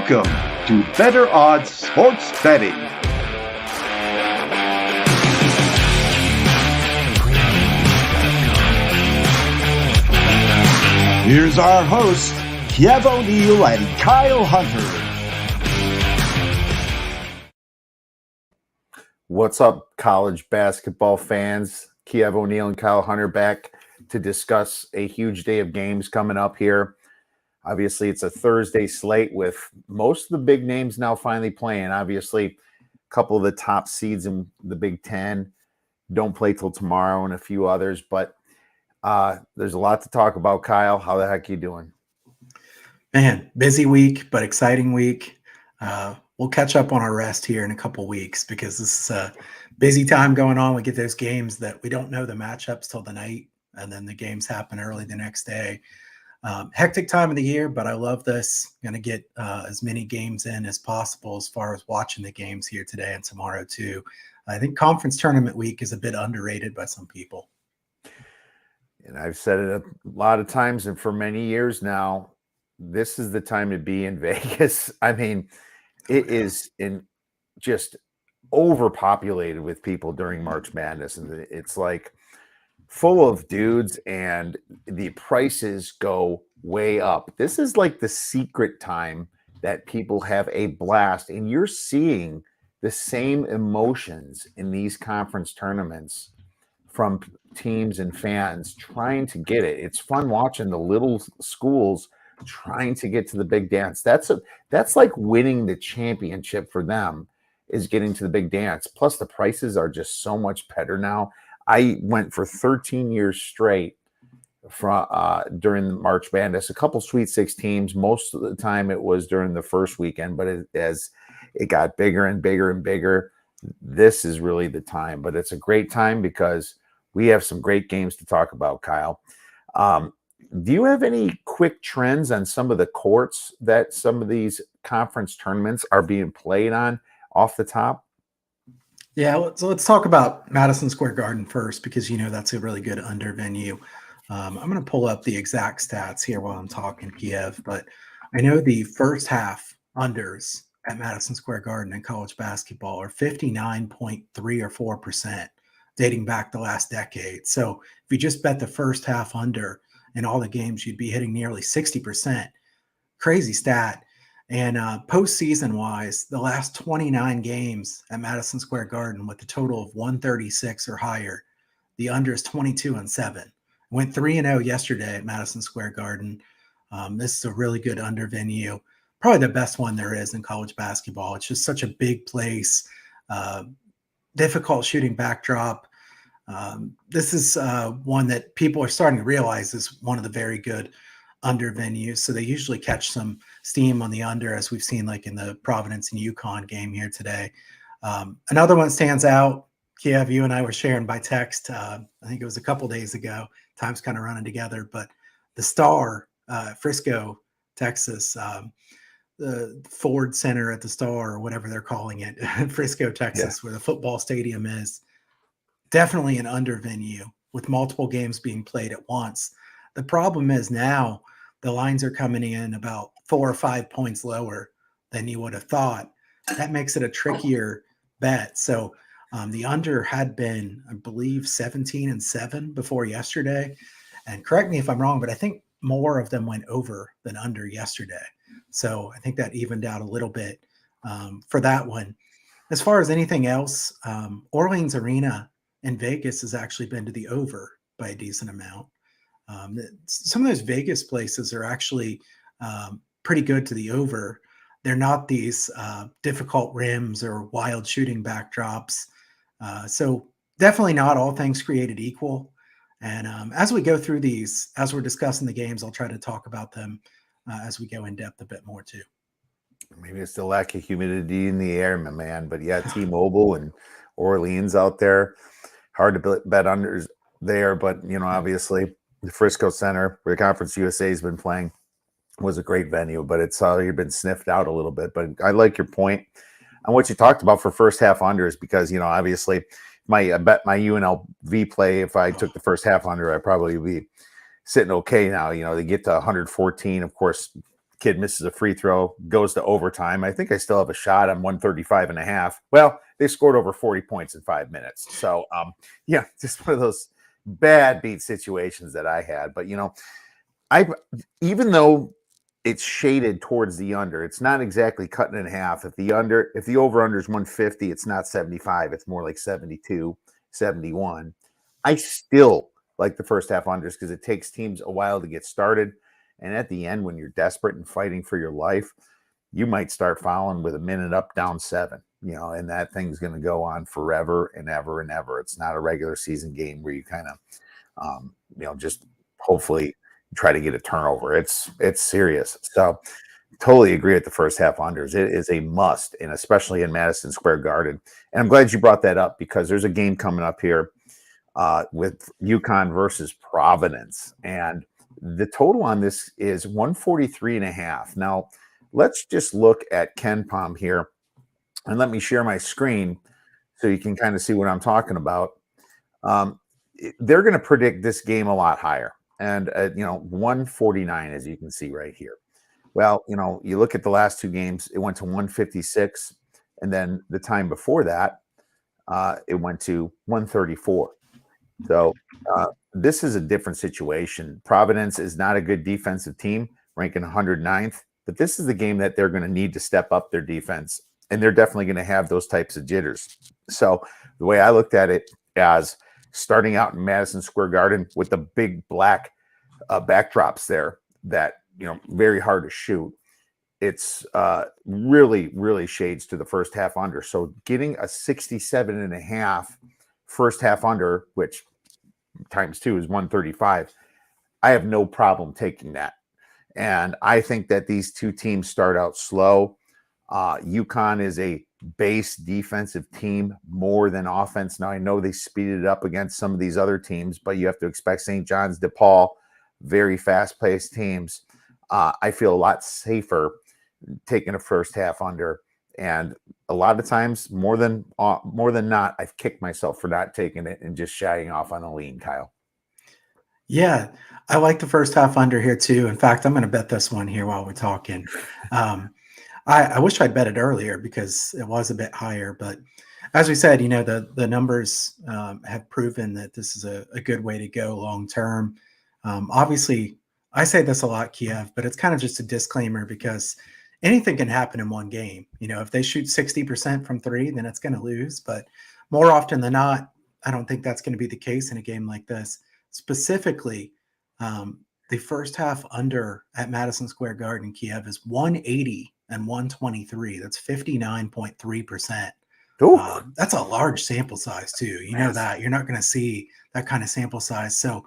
Welcome to Better Odds Sports Betting. Here's our hosts, Kiev O'Neill and Kyle Hunter. What's up, college basketball fans? Kiev O'Neill and Kyle Hunter back to discuss a huge day of games coming up here. Obviously, it's a Thursday slate with most of the big names now finally playing. Obviously, a couple of the top seeds in the Big Ten don't play till tomorrow and a few others, but there's a lot to talk about. Kyle, how the heck are you doing? Man, busy week, but exciting week. We'll catch up on our rest here in a couple weeks because this is a busy time going on. We get those games that we don't know the matchups till the night, and then the games happen early the next day. Hectic time of the year, but I love this. Going to get as many games in as possible as far as watching the games here today and tomorrow too. I think conference tournament week is a bit underrated by some people. And I've said it a lot of times, and for many years now, this is the time to be in Vegas. I mean, it is just overpopulated with people during March Madness, and it's like full of dudes, and the prices go way up. This is like the secret time that people have a blast, and you're seeing the same emotions in these conference tournaments from teams and fans trying to get it. It's fun watching the little schools trying to get to the big dance. That's like winning the championship for them, is getting to the big dance. Plus the prices are just so much better now. I went for 13 years straight from during the March Madness, a couple Sweet 16s. Most of the time it was during the first weekend, but as it got bigger and bigger and bigger, this is really the time. But it's a great time because we have some great games to talk about, Kyle. Do you have any quick trends on some of the courts that some of these conference tournaments are being played on off the top? Yeah, so let's talk about Madison Square Garden first, because that's a really good under venue. I'm going to pull up the exact stats here while I'm talking, Kiev, but I know the first half unders at Madison Square Garden in college basketball are 59.3 or 4%, dating back the last decade. So if you just bet the first half under in all the games, you'd be hitting nearly 60%. Crazy stat. And postseason wise, the last 29 games at Madison Square Garden with a total of 136 or higher, the under is 22-7. Went 3-0 yesterday at Madison Square Garden. This is a really good under venue, probably the best one there is in college basketball. It's just such a big place, difficult shooting backdrop. This is one that people are starting to realize is one of the very good under venues. So they usually catch some steam on the under, as we've seen like in the Providence and UConn game here today. Another one stands out. Kiev, you and I were sharing by text. I think it was a couple days ago. Time's kind of running together, but the Star, Frisco, Texas, the Ford Center at the Star, or whatever they're calling it, Frisco, Texas, where the football stadium is, definitely an under venue with multiple games being played at once. The problem is now the lines are coming in about 4 or 5 points lower than you would have thought. That makes it a trickier bet. So the under had been, I believe, 17-7 before yesterday. And correct me if I'm wrong, but I think more of them went over than under yesterday. So I think that evened out a little bit for that one. As far as anything else, Orleans Arena in Vegas has actually been to the over by a decent amount. Some of those Vegas places are actually pretty good to the over. They're not these difficult rims or wild shooting backdrops. So definitely not all things created equal. And as we go through these, as we're discussing the games, I'll try to talk about them as we go in depth a bit more too. Maybe it's the lack of humidity in the air, my man. But yeah, T-Mobile and Orleans out there, hard to bet unders there. But, obviously the Frisco Center, where the Conference USA has been playing, was a great venue, but it's already been sniffed out a little bit. But I like your point on what you talked about for first half unders, because, obviously I bet my UNLV play, if I took the first half under, I'd probably be sitting okay now. They get to 114. Of course, kid misses a free throw, goes to overtime. I think I still have a shot. I'm 135.5. Well, they scored over 40 points in 5 minutes. So, yeah, just one of those bad beat situations that I had. But, even though it's shaded towards the under, it's not exactly cutting in half. If the over under is 150, it's not 75. It's more like 72, 71. I still like the first half unders because it takes teams a while to get started. And at the end, when you're desperate and fighting for your life, you might start fouling with a minute up, down 7, and that thing's going to go on forever and ever and ever. It's not a regular season game where you kind of, just hopefully try to get a turnover. It's serious. So totally agree with the first half unders. It is a must, and especially in Madison Square Garden. And I'm glad you brought that up because there's a game coming up here with UConn versus Providence. And the total on this is 143.5. Now, let's just look at KenPom here, and let me share my screen so you can kind of see what I'm talking about. They're going to predict this game a lot higher, and 149, as you can see right here. Well, you look at the last 2 games, it went to 156, and then the time before that, it went to 134. So this is a different situation. Providence is not a good defensive team, ranking 109th, but this is the game that they're going to need to step up their defense, and they're definitely going to have those types of jitters. So the way I looked at it as starting out in Madison Square Garden with the big black backdrops there that, very hard to shoot. It's really, really shades to the first half under. So getting a 67.5 first half under, which times 2 is 135, I have no problem taking that. And I think that these two teams start out slow. UConn is a base defensive team more than offense. Now, I know they speeded it up against some of these other teams, but you have to expect St. John's, DePaul, very fast-paced teams. I feel a lot safer taking a first half under. And a lot of times, more than not, I've kicked myself for not taking it and just shying off on a lean, Kyle. Yeah, I like the first half under here too. In fact, I'm going to bet this one here while we're talking. I wish I'd bet it earlier because it was a bit higher. But as we said, the numbers have proven that this is a good way to go long term. Obviously, I say this a lot, Kiev, but it's kind of just a disclaimer because anything can happen in one game. If they shoot 60% from 3, then it's going to lose. But more often than not, I don't think that's going to be the case in a game like this. Specifically, the first half under at Madison Square Garden, Kiev, is 180 and 123. That's 59.3%. That's a large sample size too. Know that you're not going to see that kind of sample size. So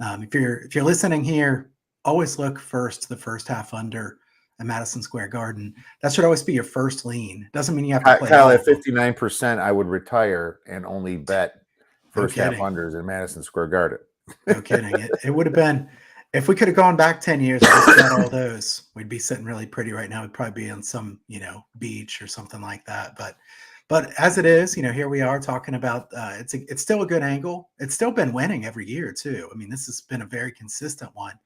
if you're listening here, always look first to the first half under at Madison Square Garden. That should always be your first lean. Doesn't mean you have to play. Kyle, at 59%, I would retire and only bet first half unders in Madison Square Garden. No kidding. It would have been, if we could have gone back 10 years and just got all those, we'd be sitting really pretty right now. We'd probably be on some, beach or something like that. But as it is, here we are talking about, it's still a good angle. It's still been winning every year too. I mean, this has been a very consistent one.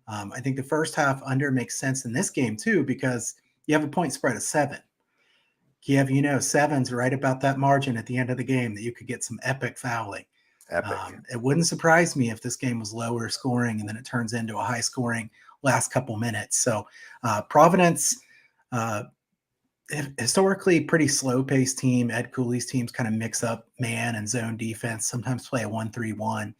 I think the first half under makes sense in this game too, because you have a point spread of 7. Kiev, 7's right about that margin at the end of the game that you could get some epic fouling. It wouldn't surprise me if this game was lower scoring and then it turns into a high scoring last couple minutes. So Providence, historically pretty slow paced team. Ed Cooley's teams kind of mix up man and zone defense, sometimes play a 1-3-1.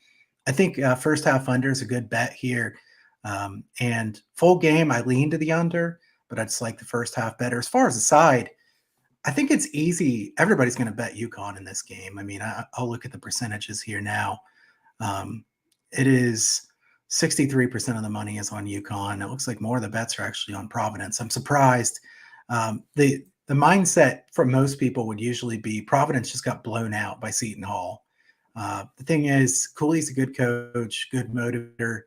I think first half under is a good bet here. And full game, I lean to the under, but I just like the first half better. As far as the side, I think it's easy. Everybody's going to bet UConn in this game. I mean, I'll look at the percentages here now. It is 63% of the money is on UConn. It looks like more of the bets are actually on Providence. I'm surprised. The mindset for most people would usually be Providence just got blown out by Seton Hall. The thing is, Cooley's a good coach, good motivator.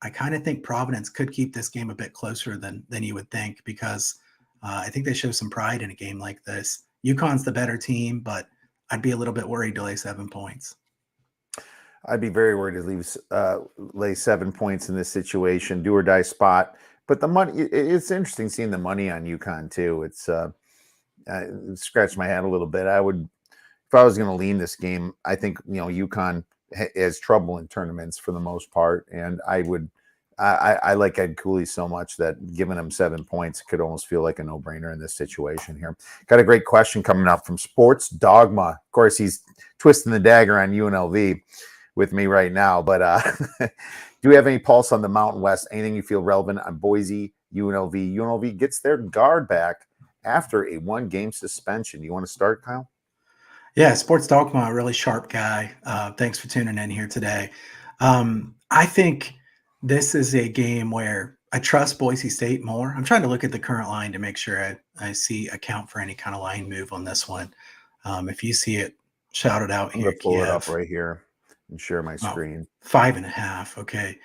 I kind of think Providence could keep this game a bit closer than you would think because I think they show some pride in a game like this. UConn's the better team, but I'd be a little bit worried to lay 7 points. I'd be very worried to lay 7 points in this situation. Do or die spot. But the money, it's interesting seeing the money on UConn too. It's scratched my head a little bit. I would, if I was going to lean this game, I think UConn has trouble in tournaments for the most part, and I like Ed Cooley so much that giving him 7 points could almost feel like a no-brainer in this situation here. Got a great question coming up from Sports Dogma. Of course, he's twisting the dagger on UNLV with me right now, but do we have any pulse on the Mountain West? Anything you feel relevant on Boise, UNLV? UNLV gets their guard back after a 1-game suspension. You want to start, Kyle? Yeah, Sports Dogma, a really sharp guy. Thanks for tuning in here today. I think this is a game where I trust Boise State more. I'm trying to look at the current line to make sure I account for any kind of line move on this one. If you see it, shout it out I'm here. going to pull it up right here and share my screen. 5.5. Okay.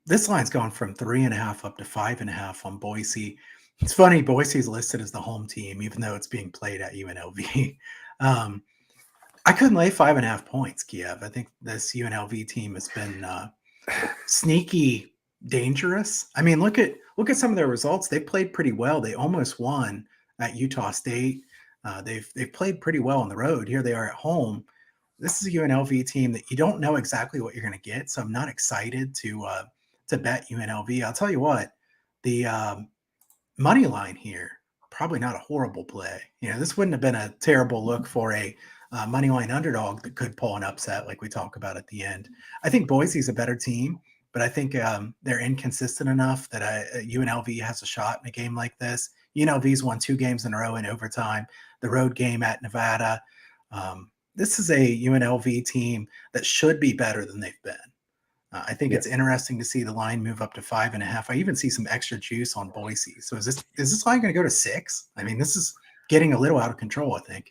This line's gone from 3.5 up to 5.5 on Boise. It's funny, Boise's listed as the home team, even though it's being played at UNLV. I couldn't lay 5.5 points, Kiev. I think this UNLV team has been sneaky dangerous. I mean, look at some of their results. They played pretty well. They almost won at Utah State. They've played pretty well on the road. Here they are at home. This is a UNLV team that you don't know exactly what you're going to get. So I'm not excited to bet UNLV. I'll tell you what, the money line here, probably not a horrible play. This wouldn't have been a terrible look for a money line underdog that could pull an upset like we talk about at the end. I think Boise's a better team, but I think they're inconsistent enough that UNLV has a shot in a game like this. UNLV's won 2 games in a row in overtime, the road game at Nevada. This is a UNLV team that should be better than they've been. I think it's interesting to see the line move up to 5.5. I even see some extra juice on Boise. So is this line going to go to 6? I mean, this is getting a little out of control, I think.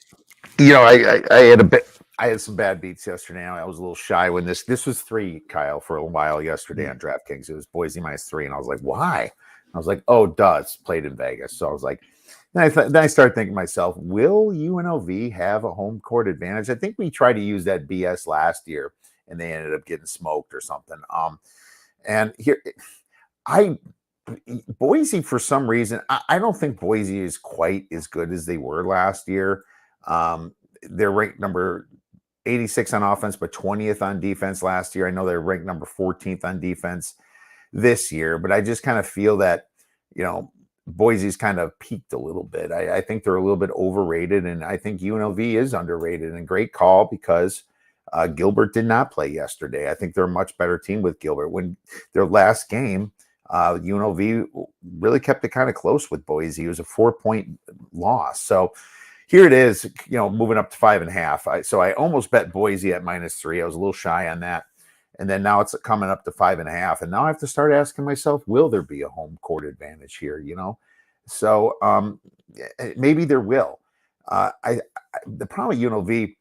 I had some bad beats yesterday. I was a little shy when this was 3, Kyle, for a while yesterday on DraftKings. It was Boise -3, and I was like, why? I was like, oh, duh, it's played in Vegas. So I was like, then I started thinking to myself, will UNLV have a home court advantage? I think we tried to use that BS last year, and they ended up getting smoked or something. And here, Boise, for some reason, I don't think Boise is quite as good as they were last year. They're ranked number 86 on offense, but 20th on defense last year. I know they're ranked number 14th on defense this year, but I just kind of feel that, Boise's kind of peaked a little bit. I think they're a little bit overrated, and I think UNLV is underrated. And great call because Gilbert did not play yesterday. I think they're a much better team with Gilbert. When their last game, UNLV really kept it kind of close with Boise. It was a 4-point loss. So here it is, moving up to 5.5. So I almost bet Boise at -3. I was a little shy on that. And then now it's coming up to 5.5. And now I have to start asking myself, will there be a home court advantage here? So maybe there will. The problem with UNLV,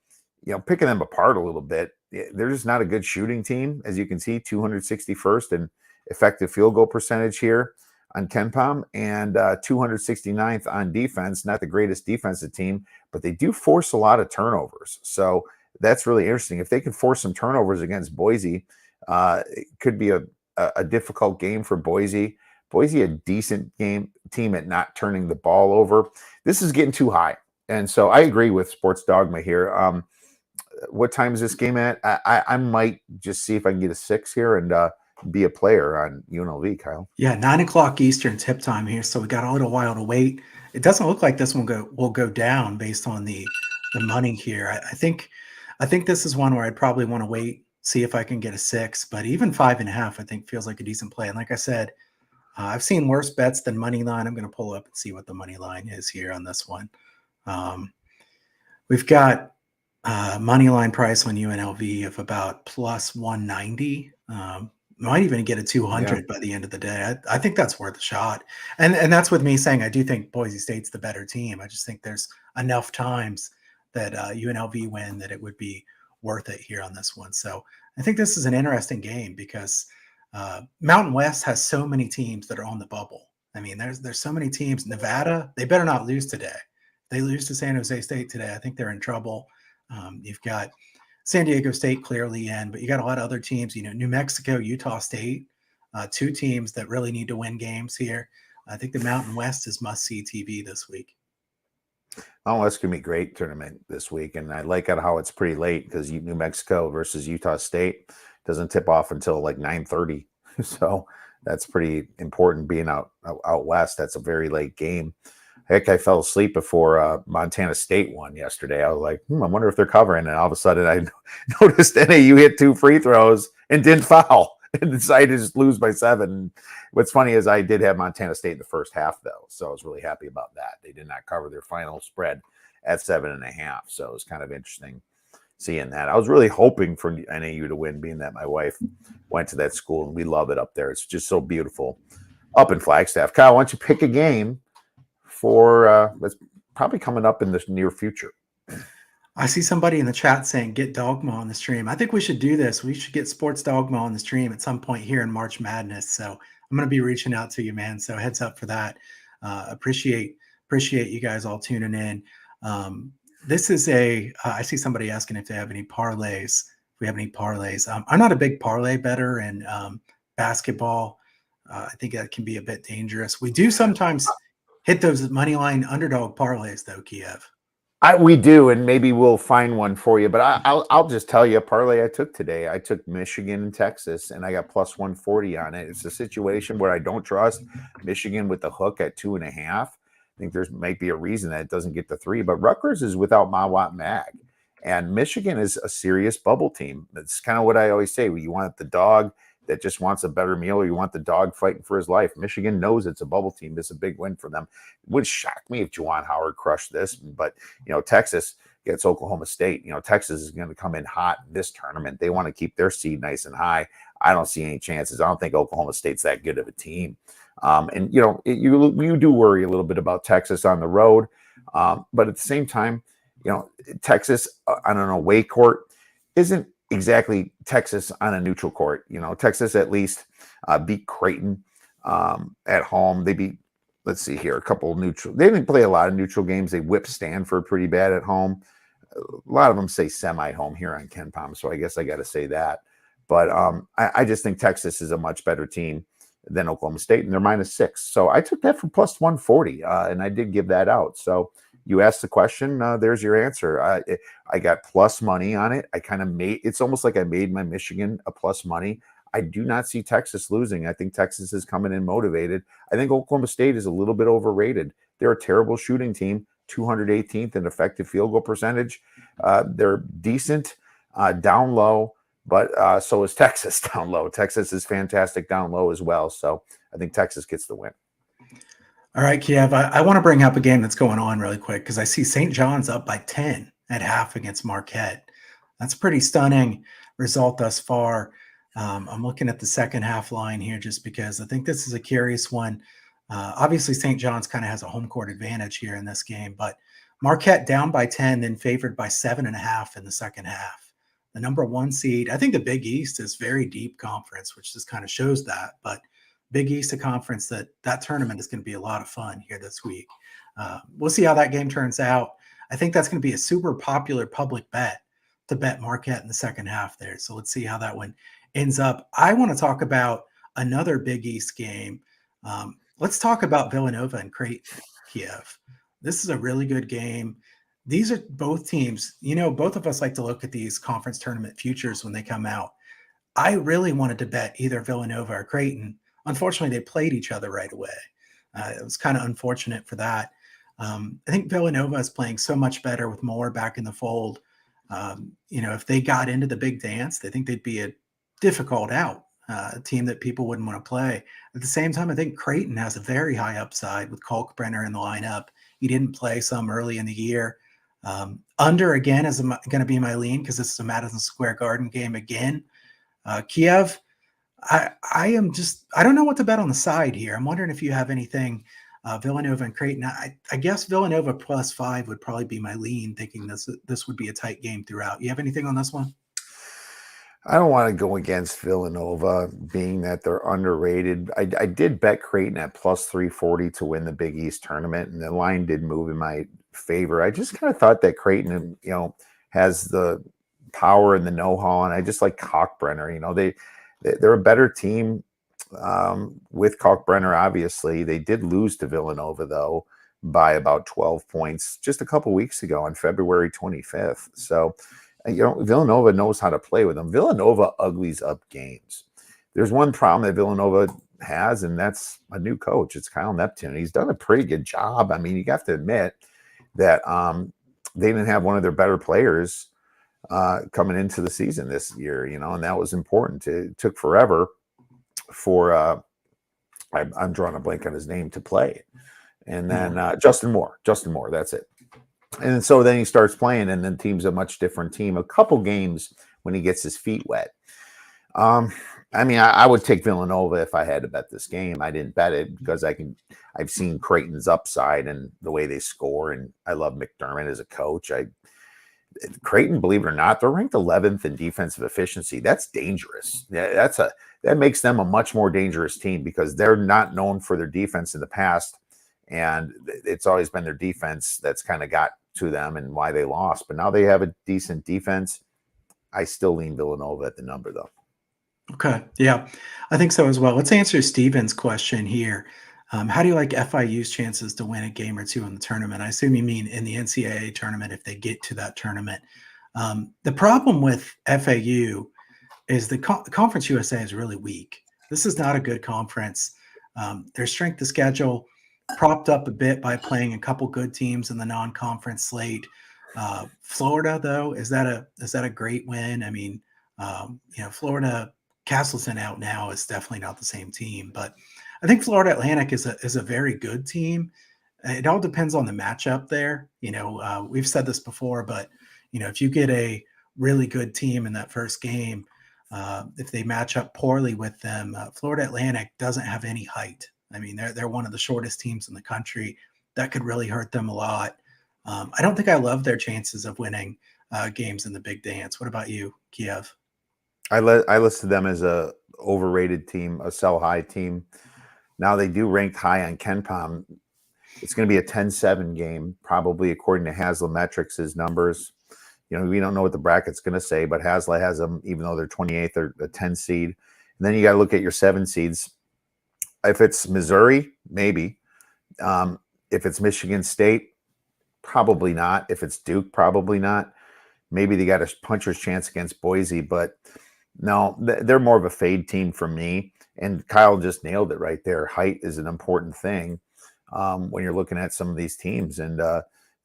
picking them apart a little bit, they're just not a good shooting team. As you can see, 261st in effective field goal percentage here on KenPom, and 269th on defense. Not the greatest defensive team, but they do force a lot of turnovers. So that's really interesting. If they can force some turnovers against Boise, it could be a difficult game for Boise. Boise, a decent team at not turning the ball over. This is getting too high. And so I agree with Sports Dogma here. What time is this game at? I might just see if I can get a 6 here and be a player on UNLV, Kyle. Yeah, 9:00 Eastern tip time here, so we got a little while to wait. It doesn't look like this one will go down based on the money here. I think this is one where I'd probably want to wait, see if I can get a 6. But even 5.5, I think feels like a decent play. And like I said, I've seen worse bets than money line. I'm going to pull up and see what the money line is here on this one. We've got money line price on UNLV of about +190. Might even get a 200 by the end of the day. I think that's worth a shot. And that's with me saying I do think Boise State's the better team. I just think there's enough times that UNLV win that it would be worth it here on this one. So I think this is an interesting game because Mountain West has so many teams that are on the bubble. I mean, there's so many teams. Nevada, they better not lose today. If they lose to San Jose State today, I think they're in trouble. You've got San Diego State clearly in, but you got a lot of other teams, New Mexico, Utah State. Two teams that really need to win games here. I think the Mountain West is must-see TV this week. Oh, that's going to be a great tournament this week. And I like it how it's pretty late because New Mexico versus Utah State doesn't tip off until like 9:30. So that's pretty important being out west. That's a very late game. Heck, I fell asleep before Montana State won yesterday. I was like, I wonder if they're covering. And all of a sudden I noticed NAU hit 2 free throws and didn't foul and decided to just lose by 7. What's funny is I did have Montana State in the first half, though. So I was really happy about that. They did not cover their final spread at 7.5. So it was kind of interesting seeing that. I was really hoping for NAU to win, being that my wife went to that school and we love it up there. It's just so beautiful up in Flagstaff. Kyle, why don't you pick a game for that's probably coming up in the near future? I see somebody in the chat saying get Dogma on the stream. I think we should do this. We should get Sports Dogma on the stream at some point here in March Madness. So I'm going to be reaching out to you, man. So heads up for that. Appreciate you guys all tuning in. This is I see somebody asking if they have any parlays. If we have any parlays. I'm not a big parlay bettor in basketball. I think that can be a bit dangerous. We do sometimes hit those money line underdog parlays, though, Kiev. We do, and maybe we'll find one for you. But I'll just tell you a parlay I took today. I took Michigan and Texas, and I got plus 140 on it. It's a situation where I don't trust Michigan with the hook at 2.5. I think there might be a reason that it doesn't get to 3. But Rutgers is without Mawat Mag, and Michigan is a serious bubble team. That's kind of what I always say. You want the dog that just wants a better meal, or you want the dog fighting for his life. Michigan knows it's a bubble team. This is a big win for them. It would shock me if Juwan Howard crushed this, but Texas gets Oklahoma State. Texas is going to come in hot in this tournament. They want to keep their seed nice and high. I don't see any chances. I don't think Oklahoma State's that good of a team. You do worry a little bit about Texas on the road, but at the same time, Texas on an away court isn't exactly Texas on a neutral court. Texas at least beat Creighton at home. They beat, let's see here, a couple of neutral. They didn't play a lot of neutral games. They whipped Stanford pretty bad at home. A lot of them say semi-home here on Ken Palm, so I guess I got to say that. But I just think Texas is a much better team than Oklahoma State, and they're -6. So I took that for plus 140, and I did give that out. So you asked the question, there's your answer. I got plus money on it. I kind of it's almost like I made my Michigan a plus money. I do not see Texas losing. I think Texas is coming in motivated. I think Oklahoma State is a little bit overrated. They're a terrible shooting team, 218th in effective field goal percentage. They're decent down low, but so is Texas down low. Texas is fantastic down low as well. So I think Texas gets the win. All right, Kiev, I want to bring up a game that's going on really quick because I see St. John's up by 10 at half against Marquette. That's a pretty stunning result thus far. I'm looking at the second half line here just because I think this is a curious one. Obviously, St. John's kind of has a home court advantage here in this game, but Marquette down by 10, then favored by 7.5 in the second half. The number 1 seed, I think the Big East is very deep conference, which just kind of shows that, but Big East, a conference that tournament is going to be a lot of fun here this week. We'll see how that game turns out. I think that's going to be a super popular public bet to bet Marquette in the second half there. So let's see how that one ends up. I want to talk about another Big East game. Let's talk about Villanova and Creighton, Kiev. This is a really good game. These are both teams, both of us like to look at these conference tournament futures when they come out. I really wanted to bet either Villanova or Creighton. Unfortunately, they played each other right away. It was kind of unfortunate for that. I think Villanova is playing so much better with Moore back in the fold. If they got into the big dance, they think they'd be a difficult out, a team that people wouldn't want to play. At the same time, I think Creighton has a very high upside with Kalkbrenner in the lineup. He didn't play some early in the year. Under again is going to be my lean because this is a Madison Square Garden game again. Kiev, I don't know what to bet on the side here. I'm wondering if you have anything, Villanova and Creighton. I guess Villanova +5 would probably be my lean, thinking this would be a tight game throughout. You have anything on this one? I don't want to go against Villanova, being that they're underrated. I did bet Creighton at +340 to win the Big East tournament, and the line did move in my favor. I just kind of thought that Creighton, has the power and the know-how, and I just like Kalkbrenner. They're a better team with Kalkbrenner, obviously. They did lose to Villanova, though, by about 12 points just a couple weeks ago on February 25th. So, Villanova knows how to play with them. Villanova uglies up games. There's one problem that Villanova has, and that's a new coach. It's Kyle Neptune. He's done a pretty good job. I mean, you have to admit that they didn't have one of their better players coming into the season this year, and that was important. It took forever for I'm drawing a blank on his name to play. And then Justin Moore, that's it. And so then he starts playing, and then team's a much different team. A couple games when he gets his feet wet. I would take Villanova if I had to bet this game. I didn't bet it because I've seen Creighton's upside and the way they score, and I love McDermott as a coach. Creighton, believe it or not, they're ranked 11th in defensive efficiency. That's dangerous. Yeah, that makes them a much more dangerous team because they're not known for their defense in the past, and it's always been their defense that's kind of got to them and why they lost. But now they have a decent defense. I still lean Villanova at the number, though. Okay. Yeah, I think so as well. Let's answer Steven's question here. How do you like FIU's chances to win a game or two in the tournament? I assume you mean in the NCAA tournament if they get to that tournament. The problem with FAU is the Conference USA is really weak. This is not a good conference. Their strength of schedule propped up a bit by playing a couple good teams in the non-conference slate. Florida, though, is that a great win? I mean, Florida. Castleton out now is definitely not the same team, but I think Florida Atlantic is a very good team. It all depends on the matchup there. We've said this before, but if you get a really good team in that first game, if they match up poorly with them, Florida Atlantic doesn't have any height. I mean, they're one of the shortest teams in the country. That could really hurt them a lot. I don't think I love their chances of winning games in the Big Dance. What about you, Kiev? I listed them as a overrated team, a sell high team. Now they do rank high on KenPom. It's going to be a 10-7 game, probably according to Haslametrics' numbers. We don't know what the bracket's going to say, but Hasla has them, even though they're 28th or a 10 seed. And then you got to look at your 7 seeds. If it's Missouri, maybe. If it's Michigan State, probably not. If it's Duke, probably not. Maybe they got a puncher's chance against Boise, but no, they're more of a fade team for me. And Kyle just nailed it right there. Height is an important thing when you're looking at some of these teams. And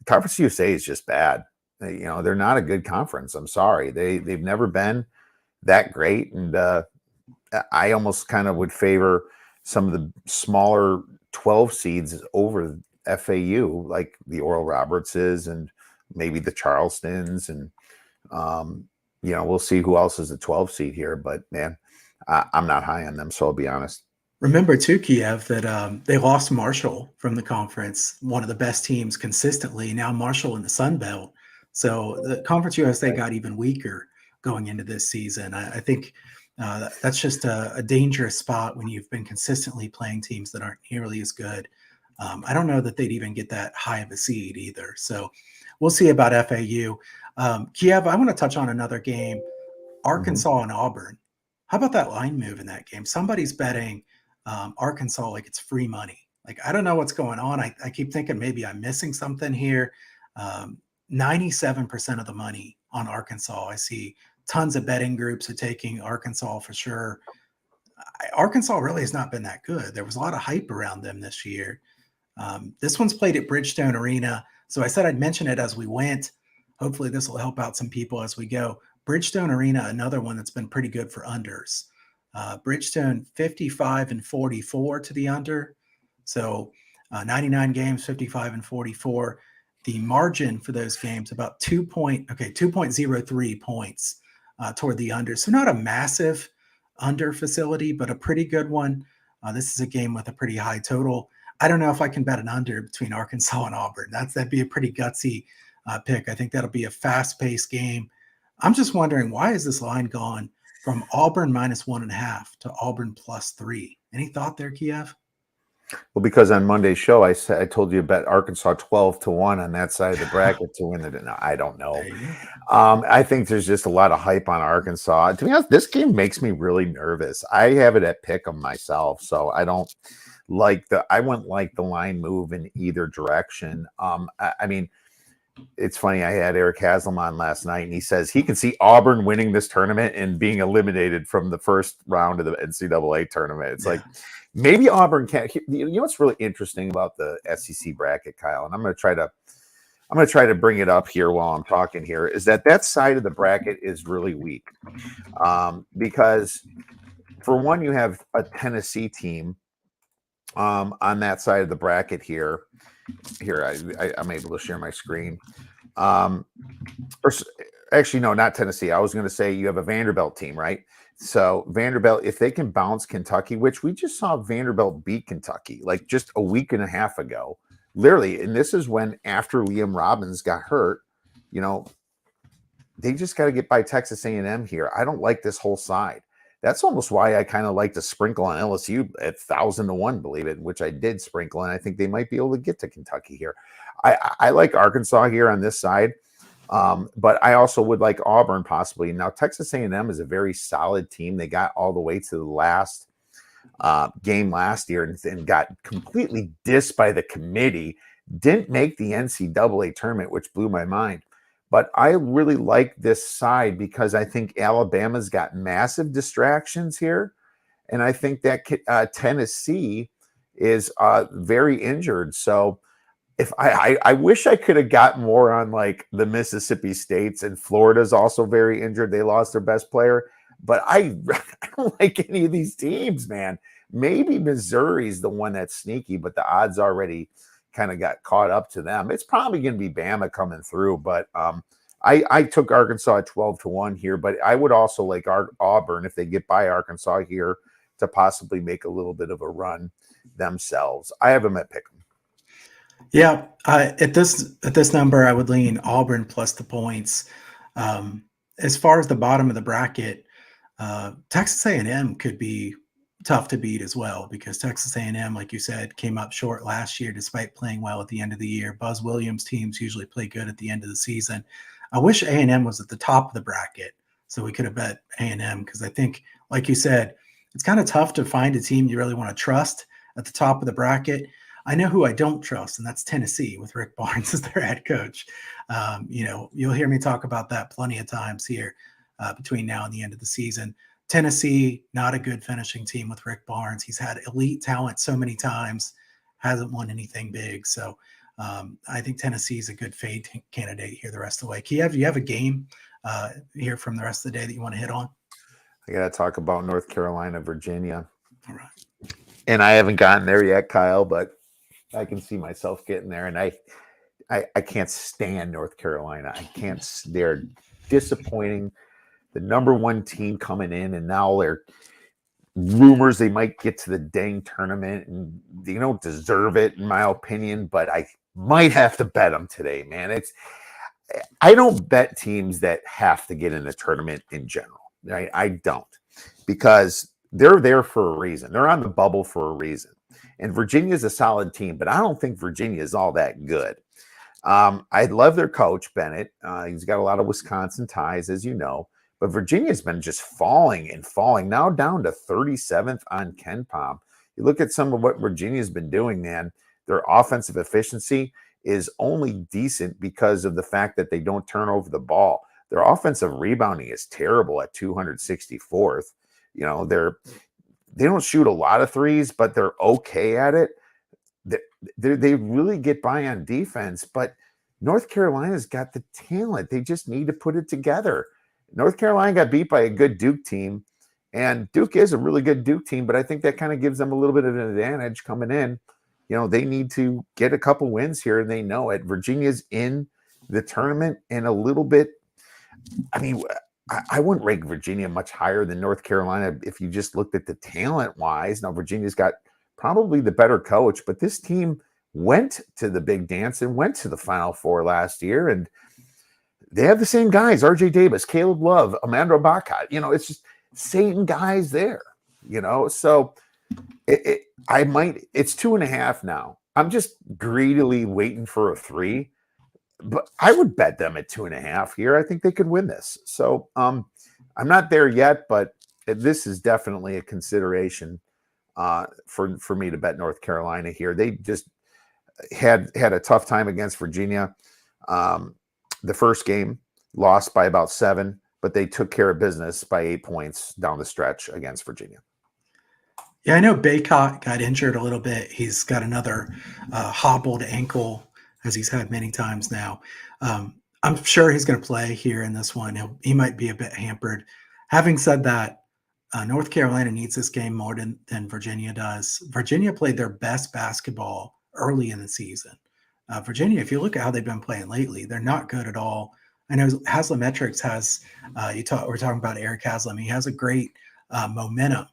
Conference USA is just bad. They're not a good conference. I'm sorry. They've never been that great. And I almost kind of would favor some of the smaller 12 seeds over FAU, like the Oral Robertses and maybe the Charlestons. And we'll see who else is a 12 seed here, but man, I'm not high on them. So I'll be honest. Remember too, Kiev, that they lost Marshall from the conference, one of the best teams consistently. Now Marshall in the Sun Belt. So the Conference USA got even weaker going into this season. I think that's just a dangerous spot when you've been consistently playing teams that aren't nearly as good. I don't know that they'd even get that high of a seed either. So we'll see about FAU. Kiev, I want to touch on another game, Arkansas and Auburn. How about that line move in that game? Somebody's betting Arkansas like it's free money. Like, I don't know what's going on. I keep thinking maybe I'm missing something here. 97% of the money on Arkansas. I see tons of betting groups are taking Arkansas for sure. Arkansas really has not been that good. There was a lot of hype around them this year. This one's played at Bridgestone Arena. So I said I'd mention it as we went. Hopefully this will help out some people as we go. Bridgestone Arena, another one that's been pretty good for unders. Bridgestone 55-44 to the under. So 99 games, 55-44. The margin for those games about 2.03 points toward the under. So not a massive under facility, but a pretty good one. This is a game with a pretty high total. I don't know if I can bet an under between Arkansas and Auburn. That'd be a pretty gutsy pick. I think that'll be a fast-paced game. I'm just wondering, why is this line gone from Auburn -1.5 to Auburn +3? Any thought there, Kiev? Well, because on Monday's show, I told you about Arkansas 12-1 on that side of the bracket to win it. No, I don't know. I think there's just a lot of hype on Arkansas. To be honest, this game makes me really nervous. I have it at pick 'em myself, so I don't I wouldn't like the line move in either direction. I mean, it's funny. I had Eric Haslam on last night, and he says he can see Auburn winning this tournament and being eliminated from the first round of the NCAA tournament. It's like maybe Auburn can't. You know what's really interesting about the SEC bracket, Kyle, and I'm going to try to bring it up here while I'm talking here, is that side of the bracket is really weak, because for one, you have a Tennessee team on that side of the bracket here. Here, I'm able to share my screen. Or actually, no, not Tennessee. I was going to say you have a Vanderbilt team, right? So Vanderbilt, if they can bounce Kentucky, which we just saw Vanderbilt beat Kentucky like just a week and a half ago, literally. And this is when after Liam Robbins got hurt, they just got to get by Texas A&M here. I don't like this whole side. That's almost why I kind of like to sprinkle on LSU at 1,000-1, believe it, which I did sprinkle, and I think they might be able to get to Kentucky here. I like Arkansas here on this side, but I also would like Auburn possibly. Now, Texas A&M is a very solid team. They got all the way to the last game last year and got completely dissed by the committee. Didn't make the NCAA tournament, which blew my mind. But I really like this side because I think Alabama's got massive distractions here. And I think that Tennessee is very injured. So if I wish I could have got more on like the Mississippi States, and Florida's also very injured. They lost their best player. But I don't like any of these teams, man. Maybe Missouri's the one that's sneaky, but the odds already kind of got caught up to them. It's probably going to be Bama coming through, but I took Arkansas at 12-1 here, but I would also like Auburn, if they get by Arkansas here, to possibly make a little bit of a run themselves. I have them at pick 'em. Yeah, at this number, I would lean Auburn plus the points. As far as the bottom of the bracket, Texas A&M could be tough to beat as well, because Texas A&M, like you said, came up short last year despite playing well at the end of the year. Buzz Williams teams usually play good at the end of the season. I wish A&M was at the top of the bracket so we could have bet A&M, because I think, like you said, it's kind of tough to find a team you really want to trust at the top of the bracket. I know who I don't trust, and that's Tennessee with Rick Barnes as their head coach. You'll hear me talk about that plenty of times here between now and the end of the season. Tennessee, not a good finishing team with Rick Barnes. He's had elite talent so many times, hasn't won anything big. So I think Tennessee is a good fade candidate here the rest of the way. Kiev, you have a game here from the rest of the day that you want to hit on? I got to talk about North Carolina, Virginia. All right. And I haven't gotten there yet, Kyle, but I can see myself getting there. And I can't stand North Carolina. They're disappointing. The number one team coming in, and now they're rumors they might get to the dang tournament, and they don't deserve it, in my opinion, but I might have to bet them today, man. I don't bet teams that have to get in the tournament in general. Right? I don't, because they're there for a reason. They're on the bubble for a reason. And Virginia is a solid team, but I don't think Virginia is all that good. I love their coach, Bennett. He's got a lot of Wisconsin ties, as you know. But Virginia's been just falling and falling, now down to 37th on KenPom. You look at some of what Virginia's been doing, man. Their offensive efficiency is only decent because of the fact that they don't turn over the ball. Their offensive rebounding is terrible at 264th. They don't shoot a lot of threes, but they're okay at it. They really get by on defense, but North Carolina's got the talent. They just need to put it together. North Carolina got beat by a good Duke team, and Duke is a really good Duke team, but I think that kind of gives them a little bit of an advantage coming in. They need to get a couple wins here, and they know it. Virginia's in the tournament, and a little bit, I wouldn't rank Virginia much higher than North Carolina if you just looked at the talent-wise. Now, Virginia's got probably the better coach, but this team went to the big dance and went to the Final Four last year, and they have the same guys: R.J. Davis, Caleb Love, Amanda Baca. It's just same guys there. So It's 2.5 now. I'm just greedily waiting for a 3, but I would bet them at 2.5 here. I think they could win this. So I'm not there yet, but this is definitely a consideration for me to bet North Carolina here. They just had a tough time against Virginia. The first game lost by about 7, but they took care of business by 8 points down the stretch against Virginia. Yeah, I know Baycott got injured a little bit. He's got another hobbled ankle, as he's had many times now. I'm sure he's going to play here in this one. He might be a bit hampered. Having said that, North Carolina needs this game more than Virginia does. Virginia played their best basketball early in the season. Virginia, if you look at how they've been playing lately, they're not good at all. I know Haslametrics has, we're talking about Eric Haslam. He has a great momentum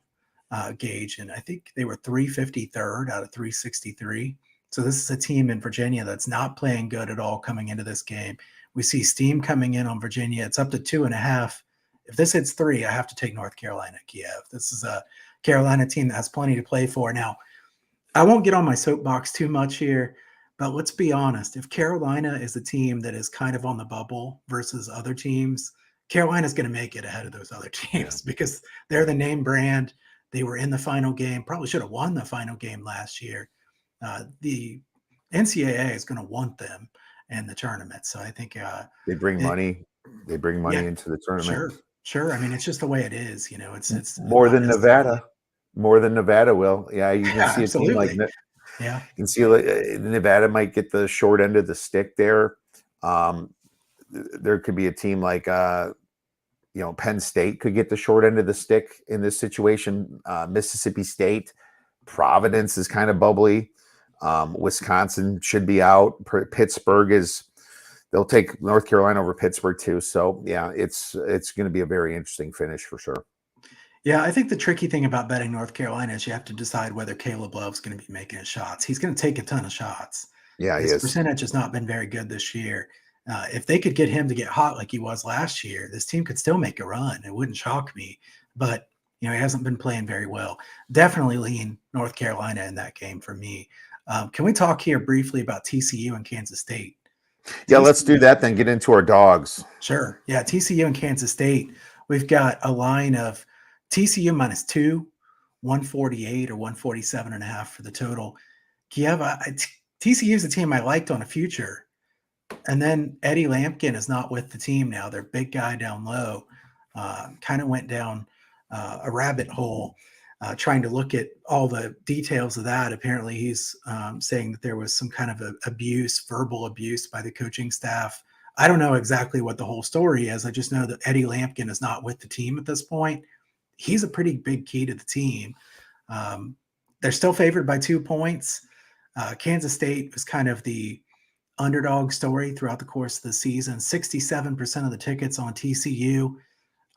gauge, and I think they were 353rd out of 363. So this is a team in Virginia that's not playing good at all coming into this game. We see steam coming in on Virginia. It's up to 2.5. If this hits 3, I have to take North Carolina, Kiev. This is a Carolina team that has plenty to play for. Now, I won't get on my soapbox too much here, but let's be honest. If Carolina is a team that is kind of on the bubble versus other teams, Carolina's going to make it ahead of those other teams because they're the name brand. They were in the final game, probably should have won the final game last year. The NCAA is going to want them in the tournament. So I think they bring money. They bring money into the tournament. Sure. I mean, it's just the way it is. You know, it's more than Nevada. More than Nevada will. Yeah, you can see absolutely. A team like you can see Nevada might get the short end of the stick there. There could be a team like Penn State could get the short end of the stick in this situation. Mississippi State, Providence is kind of bubbly. Wisconsin should be out. Pittsburgh they'll take North Carolina over Pittsburgh too. So yeah, it's going to be a very interesting finish for sure. Yeah, I think the tricky thing about betting North Carolina is you have to decide whether Caleb Love's going to be making his shots. He's going to take a ton of shots. Yeah, his percentage has not been very good this year. If they could get him to get hot like he was last year, this team could still make a run. It wouldn't shock me. But, he hasn't been playing very well. Definitely lean North Carolina in that game for me. Can we talk here briefly about TCU and Kansas State? Yeah, let's do that then. Get into our dogs. Sure. Yeah, TCU and Kansas State. We've got a line of TCU -2, 148 or 147.5 for the total. Kiev, TCU is a team I liked on a future. And then Eddie Lampkin is not with the team now. Their big guy down low kind of went down a rabbit hole trying to look at all the details of that. Apparently, he's saying that there was some kind of verbal abuse by the coaching staff. I don't know exactly what the whole story is. I just know that Eddie Lampkin is not with the team at this point. He's a pretty big key to the team. They're still favored by 2 points. Kansas State was kind of the underdog story throughout the course of the season. 67% of the tickets on TCU.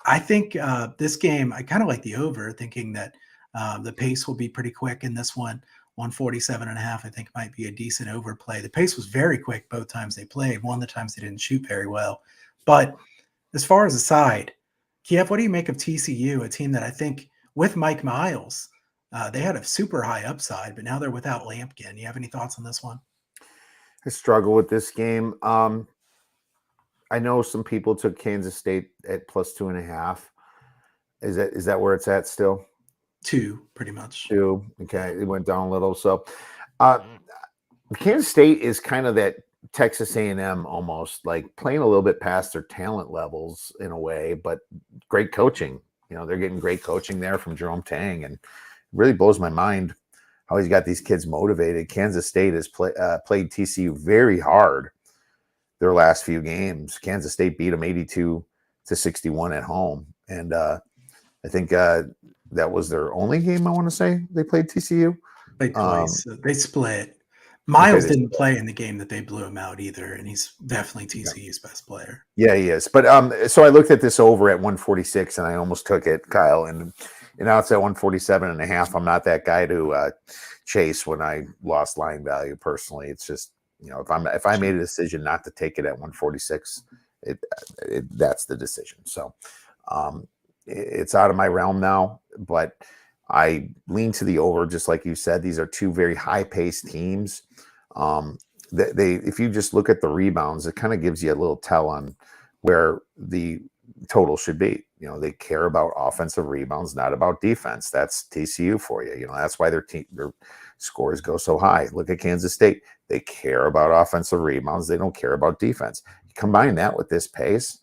I think this game, I kind of like the over, thinking that the pace will be pretty quick in this one. 147.5, I think, might be a decent overplay. The pace was very quick both times they played. One of the times they didn't shoot very well. But as far as the side, Kiev, what do you make of TCU, a team that I think with Mike Miles, they had a super high upside, but now they're without Lampkin. You have any thoughts on this one? I struggle with this game. I know some people took Kansas State at +2.5. Is that where it's at still? 2, pretty much. 2. Okay, it went down a little. So, Kansas State is kind of that Texas A&M almost, like playing a little bit past their talent levels in a way, but great coaching. They're getting great coaching there from Jerome Tang, and it really blows my mind how he's got these kids motivated. Kansas State has played TCU very hard their last few games. Kansas State beat them 82-61 at home. And I think that was their only game, I want to say, they played TCU. They twice. They split. Miles didn't play in the game that they blew him out either, and he's definitely TCU's best player. Yeah, he is. But so I looked at this over at 146, and I almost took it, Kyle. And now it's at 147.5. I'm not that guy to chase when I lost line value personally. It's just, if I made a decision not to take it at 146, that's the decision. So it's out of my realm now. But I lean to the over, just like you said. These are two very high-paced teams. If you just look at the rebounds, it kind of gives you a little tell on where the total should be. They care about offensive rebounds, not about defense. That's TCU for you. That's why their scores go so high. Look at Kansas State. They care about offensive rebounds. They don't care about defense. You combine that with this pace,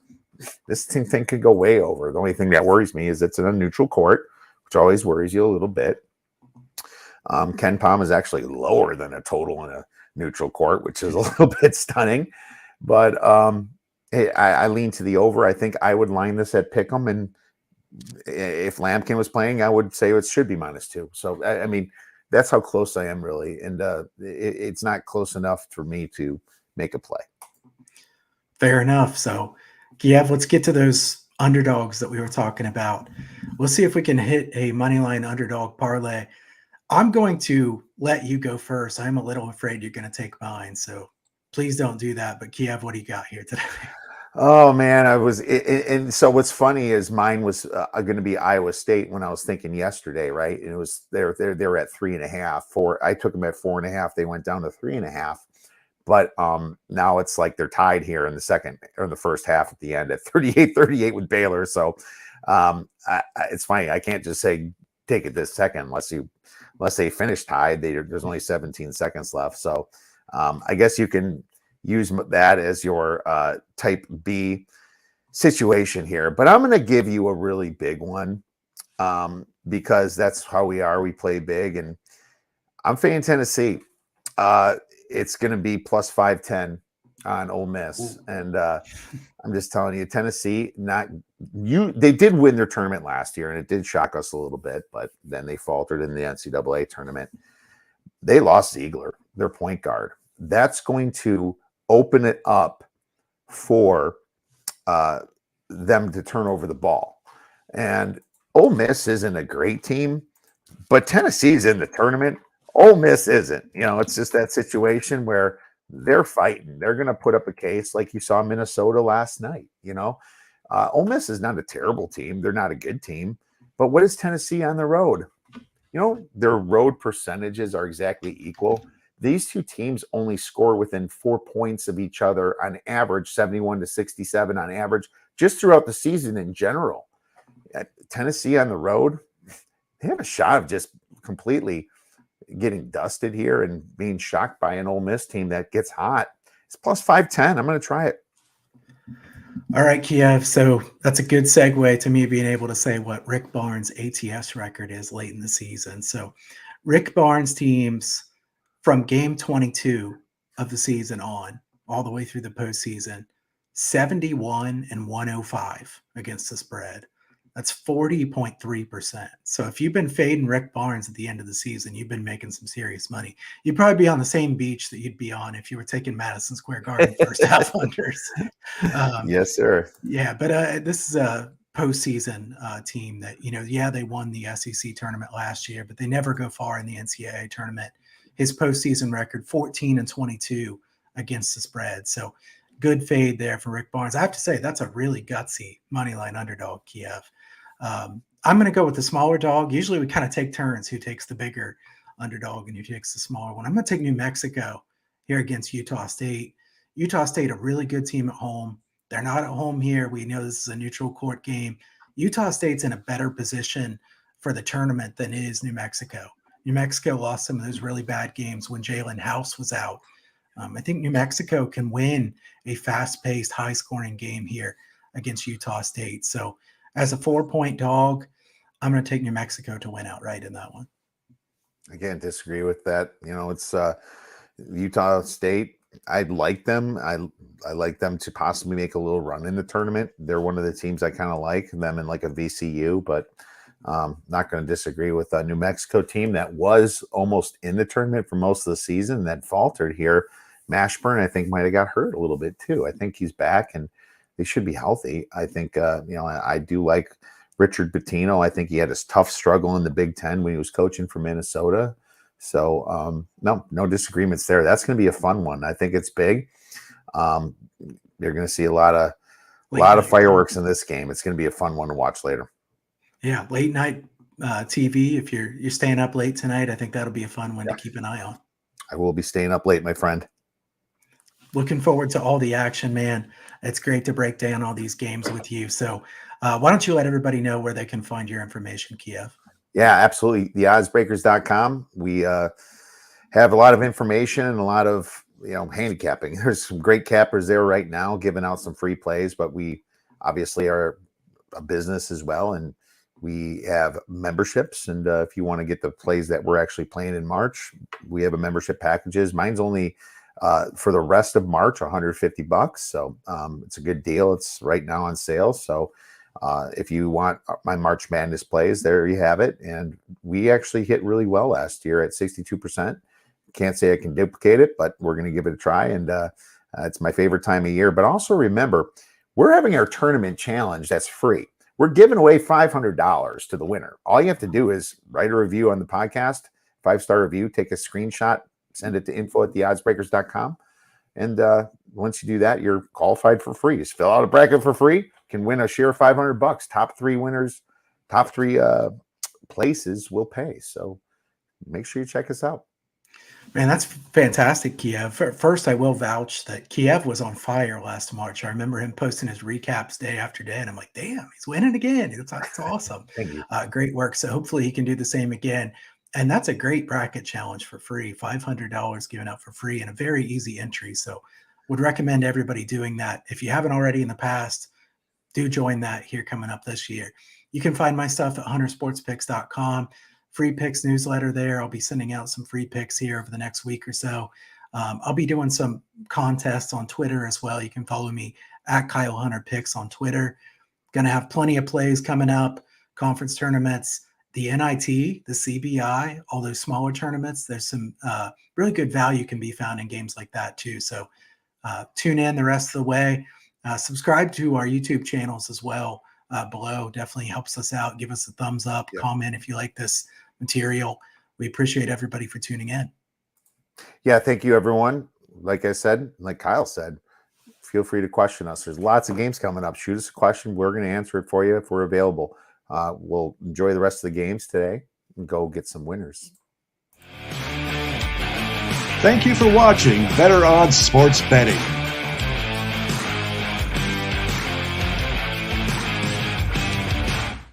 this thing could go way over. The only thing that worries me is it's in a neutral court, which always worries you a little bit. Ken Pom is actually lower than a total in a neutral court, which is a little bit stunning. But I lean to the over. I think I would line this at Pick'em, and if Lampkin was playing, I would say it should be -2. So I mean, that's how close I am, really, and it's not close enough for me to make a play. Fair enough. So, Kiev, let's get to those underdogs that we were talking about. We'll see if we can hit a moneyline underdog parlay. I'm going to let you go first. I'm a little afraid you're going to take mine, so please don't do that. But Kiev, what do you got here today? Oh man, and so what's funny is mine was going to be Iowa State when I was thinking yesterday, right? And it was they were at 3.5. I took them at 4.5. They went down to 3.5. But now it's like they're tied here in the first half at the end at 38-38 with Baylor. So it's funny. I can't just say take it this second unless they finish tied. There's only 17 seconds left. So I guess you can use that as your type B situation here. But I'm going to give you a really big one because that's how we are. We play big, and I'm fading Tennessee. It's going to be plus 510 on Ole Miss. And I'm just telling you, Tennessee, they did win their tournament last year, and it did shock us a little bit, but then they faltered in the NCAA tournament. They lost Ziegler, their point guard. That's going to open it up for them to turn over the ball. And Ole Miss isn't a great team, but Tennessee's in the tournament. Ole Miss isn't. It's just that situation where they're fighting. They're going to put up a case like you saw Minnesota last night. Ole Miss is not a terrible team. They're not a good team. But what is Tennessee on the road? Their road percentages are exactly equal. These two teams only score within 4 points of each other on average, 71-67 on average, just throughout the season in general. Tennessee on the road, they have a shot of just completely getting dusted here and being shocked by an Ole Miss team that gets hot. It's plus 510. I'm going to try it. All right, Kiev. So that's a good segue to me being able to say what Rick Barnes' ATS record is late in the season. So Rick Barnes teams from game 22 of the season on all the way through the postseason, 71-105 against the spread. That's 40.3%. So if you've been fading Rick Barnes at the end of the season, you've been making some serious money. You'd probably be on the same beach that you'd be on if you were taking Madison Square Garden first half unders. Yes, sir. Yeah, but this is a postseason team that, they won the SEC tournament last year, but they never go far in the NCAA tournament. His postseason record, 14-22 against the spread. So good fade there for Rick Barnes. I have to say, that's a really gutsy moneyline underdog, Kiev. I'm going to go with the smaller dog. Usually we kind of take turns who takes the bigger underdog and who takes the smaller one. I'm going to take New Mexico here against Utah State. Utah State, a really good team at home. They're not at home here. We know this is a neutral court game. Utah State's in a better position for the tournament than is New Mexico. New Mexico lost some of those really bad games when Jalen House was out. I think New Mexico can win a fast-paced, high-scoring game here against Utah State. So as a 4-point dog, I'm going to take New Mexico to win outright in that one. I can't disagree with that. It's Utah State. I like them. I like them to possibly make a little run in the tournament. They're one of the teams I kind of like, them in like a VCU, but not going to disagree with a New Mexico team that was almost in the tournament for most of the season that faltered here. Mashburn, I think, might have got hurt a little bit too. I think he's back and they should be healthy. I think, I do like Richard Pitino. I think he had a tough struggle in the Big Ten when he was coaching for Minnesota. So, no disagreements there. That's going to be a fun one. I think it's big. You're going to see a lot of fireworks in this game. It's going to be a fun one to watch later. Yeah, late night TV. If you're staying up late tonight, I think that'll be a fun one to keep an eye on. I will be staying up late, my friend. Looking forward to all the action, man. It's great to break down all these games with you. So why don't you let everybody know where they can find your information, Kiev? Yeah, absolutely. TheOddsBreakers.com. We have a lot of information and a lot of handicapping. There's some great cappers there right now giving out some free plays, but we obviously are a business as well, and we have memberships. And if you want to get the plays that we're actually playing in March, we have a membership packages. Mine's only for the rest of March, $150. So it's a good deal. It's right now on sale. So if you want my March Madness plays, there you have it. And we actually hit really well last year at 62%. Can't say I can duplicate it, but we're going to give it a try. And it's my favorite time of year. But also remember, we're having our tournament challenge that's free. We're giving away $500 to the winner. All you have to do is write a review on the podcast, 5-star review, take a screenshot, send it to info@theoddsbreakers.com. And once you do that, you're qualified for free. Just fill out a bracket for free. Can win a share of $500. Top 3 winners, top 3 places will pay. So make sure you check us out. Man, that's fantastic, Kiev. First, I will vouch that Kiev was on fire last March. I remember him posting his recaps day after day, and I'm like, damn, he's winning again. It's awesome. Thank you. Great work. So hopefully he can do the same again. And that's a great bracket challenge for free, $500 given out for free and a very easy entry. So would recommend everybody doing that. If you haven't already in the past, do join that here coming up this year. You can find my stuff at huntersportspicks.com. Free picks newsletter there. I'll be sending out some free picks here over the next week or so. I'll be doing some contests on Twitter as well. You can follow me at Kyle Hunter Picks on Twitter. Going to have plenty of plays coming up, conference tournaments, the NIT, the CBI, all those smaller tournaments. There's some really good value can be found in games like that too. So tune in the rest of the way. Subscribe to our YouTube channels as well below. Definitely helps us out. Give us a thumbs up, comment if you like this material. We appreciate everybody for tuning in. Yeah, thank you, everyone. Like I said, like Kyle said, feel free to question us. There's lots of games coming up. Shoot us a question. We're going to answer it for you if we're available. We'll enjoy the rest of the games today and go get some winners. Thank you for watching Better Odds Sports Betting.